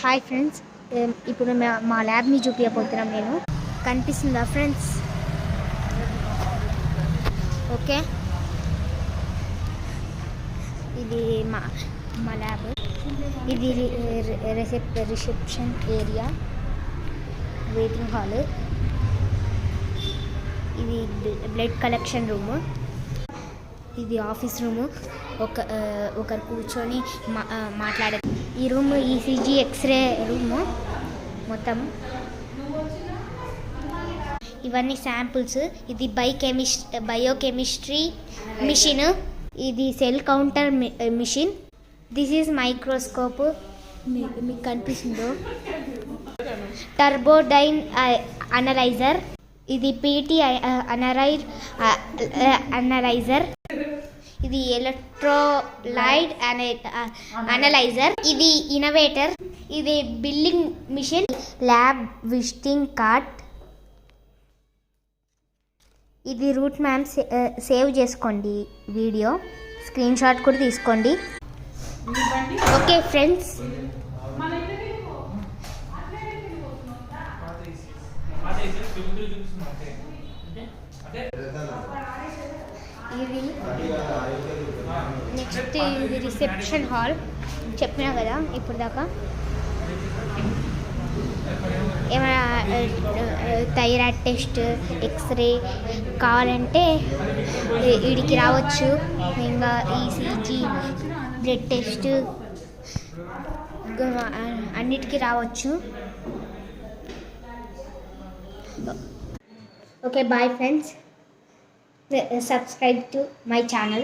Hi friends, ఇప్పుడు మా ల్యాబ్ని చూపించబోతున్నాం. నేను కనిపిస్తుందా ఫ్రెండ్స్? ఓకే, ఇది మా ల్యాబ్. ఇది రిసెప్షన్ ఏరియా, వెయిటింగ్ హాల్. ఇది బ్లడ్ కలెక్షన్ రూము. ఇది ఆఫీస్ రూము. ఒకరు కూర్చొని మాట్లాడే ఈ రూమ్ ఈసీజీ ఎక్స్రే రూము. మొత్తం ఇవన్నీ శాంపుల్స్. ఇది బయోకెమిస్ట్రీ మిషన్. ఇది cell counter machine. This is microscope. మీకు కనిపిస్తుందో టర్బోడైన్ అనలైజర్. ఇది పీటీ అనలైజర్. ఇది ఎలక్ట్రోలైట్ అనలైజర్. ఇది ఇన్నోవేటర్. ఇది billing machine. Lab visiting card. ఇది రూట్ మ్యాప్. సేవ్ చేసుకోండి వీడియో, స్క్రీన్ షాట్ కూడా తీసుకోండి. ఓకే ఫ్రెండ్స్, ఇది నెక్స్ట్ ఇది రిసెప్షన్ హాల్. చెప్పినా కదా ఇప్పుడు దాకా. ఏమైనా థైరాయిడ్ టెస్ట్, ఎక్స్రే కావాలంటే వీడికి రావచ్చు. ఇంకా ఈసీజీ, బ్లడ్ టెస్ట్ అన్నిటికీ రావచ్చు. Okay, bye friends. Subscribe to my channel.